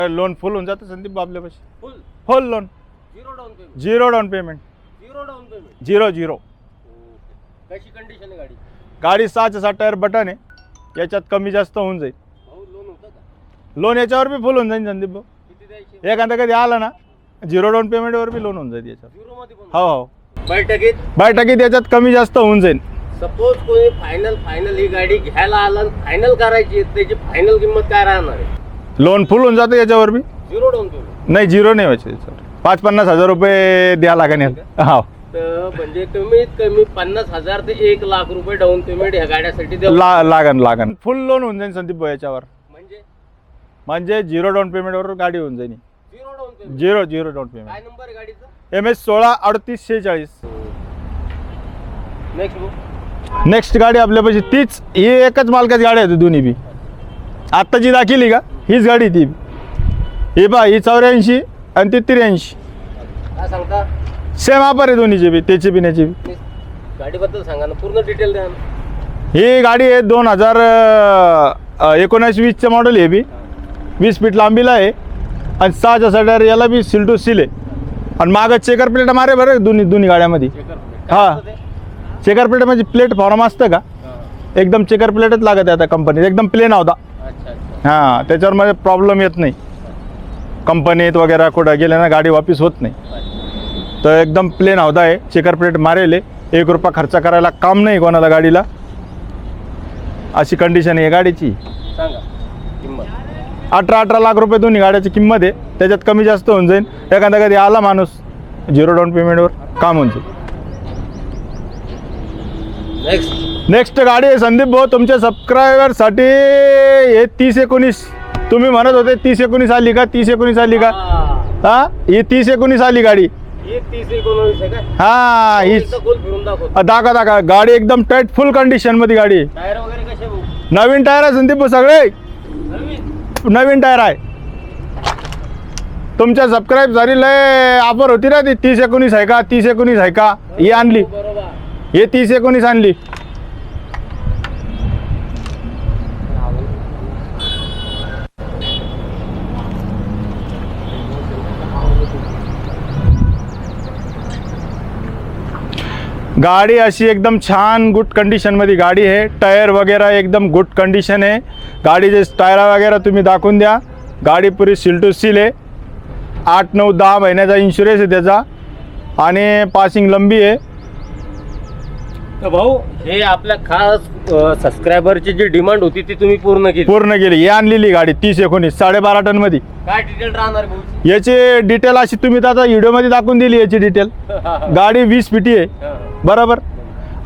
Loan फुल होऊन जातं संदीप आपल्यापाशी. फुल फुल loan, zero down payment. Zero down payment. 0 0. कशी कंडिशन आहे गाडी? गाडी 6 टायर बटन आहे, याच्यात कमी जास्त होऊन जाईल. भाऊ लोन होतं का? लोन याच्यावर बी फुल होऊन जाईल संदीप भाऊ. किती द्यायचे? एखादा कधी आला ना 0 डाऊन पेमेंटवर बी लोन होऊन जाईल याच्यावर. झिरो मध्ये पण हो हो, बैठकीत 2% याच्यात कमी जास्त होऊन जाईल. सपोज कोणी फायनल ही गाडी घ्यायला आला, फायनल करायची, त्याची फायनल किंमत काय राहणार आहे? लोन फुल होऊन जातं याच्यावर बी. झिरो डाऊन पेमेंट नाही, 0 नाही व्हायचे याच्यावर. 5-50 हजार रुपये द्या लागेल. हो, तर म्हणजे कमीत कमी 50,000 ते 1 लाख रुपये डाऊन पेमेंट ह्या गाड्यासाठी द्यावं लागन. फुल लोन होऊन जाईल संदीप भाऊ याच्यावर. म्हणजे 0 डाऊन पेमेंटवर गाडी होऊन जाईल. Zero down payment. 0 down payment. काय नंबर आहे गाडीचा? MS 16 38 46. नेक्स्ट गाडी आपल्यापाशी तीच, ही एकच मालकाची गाडी आहे दोन्ही बी. आत्ता जी दाखिली का हीच गाडी ती. ही बा, ही 84 आणि ती 83. काय सांगता? सेम ऑफर आहे दोन्हीचे बी, त्याची बी याची बी. गाडीबद्दल सांगा ना, पूर्ण डिटेल द्या ना. ही गाडी आहे 2019-20चं मॉडेल आहे बी. 20 फीट लांबीला आहे आणि 6 टायर, याला बी सील टू सील आहे. आणि मागं चेकर प्लेट मारे बरं दोन्ही गाड्यामध्ये. हा, चेकर प्लेट म्हणजे प्लेटफॉर्म असतं का, एकदम चेकर प्लेटच लागत आहे आता कंपनीत. एकदम प्लेन होता. हां, त्याच्यावर मध्ये प्रॉब्लेम येत नाही. कंपनीत वगैरे कुठं गेले ना गाडी वापस होत नाही. तर एकदम प्लेन होता आहे, चेकर प्लेट मारेल आहे. 1 रुपया खर्च करायला काम नाही कोणाला गाडीला, अशी कंडिशन आहे गाडीची. सांगा किंमत. 18 लाख रुपये दोन्ही गाड्याची किंमत आहे. त्याच्यात कमी जास्त होऊन जाईल. एखादा कधी आला माणूस 0 डाऊन पेमेंटवर काम होऊन जाईल. नेक्स्ट गाडी आहे संदीप भाऊ तुमच्या सबस्क्रायबरसाठी. हे 30-19 तुम्ही म्हणत होते 30-19 आली का, 30-19 आली का. हा, ही 30-19 आली गाडी. हा, ही दाखा गाडी एकदम टाईट फुल कंडिशन मध्ये गाडी. टायर वगैरे कसे? नवीन टायर आहे संदीप भाऊ, सगळे नवीन टायर आहे. तुमच्या सबस्क्राईब झाली लय ऑफर होती ना ती 30-19 आहे का, 30-19 आहे का, ही आणली. हे 30-19 आणली. गाडी अशी एकदम छान गुड कंडिशन मध्ये गाडी आहे. टायर वगैरे एकदम गुड कंडिशन आहे. गाडीचे टायर वगैरे तुम्ही दाखवून द्या. गाडी पुरी सील टू सील आहे. 8-9-10 महिन्याचा इन्शुरन्स आहे त्याचा आणि पासिंग लंबी आहे. तर भाऊ, हे आपल्या खास सबस्क्रायबरची जी डिमांड होती ती तुम्ही पूर्ण केली. ही आणलेली गाडी 30-19 12.5 टन मध्ये. काय डिटेल राहणार भाऊ? याची डिटेल अशी तुम्ही आता व्हिडिओ मध्ये दाखवून दिली. याची डिटेल गाडी 20 फीटी आहे बरोबर.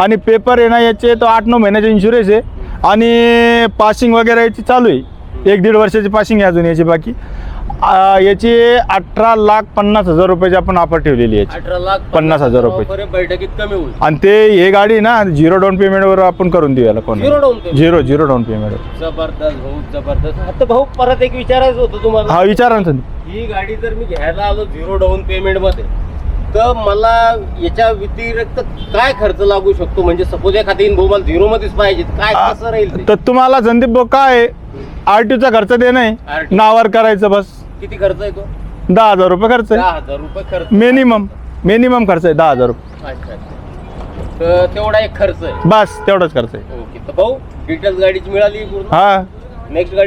आणि पेपर आहे ना याचे तो 8-9 महिन्याचा इन्शुरन्स आहे. आणि पासिंग वगैरे याची चालू आहे. 1-1.5 वर्षाची पासिंग आहे अजून याची. बाकी याची 18,50,000 रुपयाची आपण ऑफर ठेवलेली आहे. 18,50,000 रुपये बैठकीत कमी होईल. आणि ते हे गाडी ना 0 डाऊन पेमेंटवर आपण करून देऊ याला. कोण 0 डाऊन पेमेंटवर. जबरदस्त भाऊ, जबरदस्त. आता भाऊ परत एक विचारायचं होतं तुम्हाला. हा, विचारा ना. ही गाडी जर मी घ्यायला आलो 0 डाऊन पेमेंट मध्ये, तर मला याच्या व्यतिरिक्त काय खर्च लागू शकतो? म्हणजे सपोज एखादी भाऊ मला 0 मध्येच पाहिजे, काय कसं राहील? तर तुम्हाला संदीप भाऊ काय RTOचा खर्च देणं आहे, नावावर करायचं बस. किती खर्च आहे तो? 10,000 रुपये खर्च आहे. 10,000 रुपये खर्च मिनिमम खर्च आहे 10,000 रुपये. अच्छा. तर तेवढा एक खर्च आहे बस, तेवढाच खर्च आहे. ओके. तर भाऊ डिटेल्स गाडीची मिळाली पूर्ण. हा, नेक्स्ट गाडी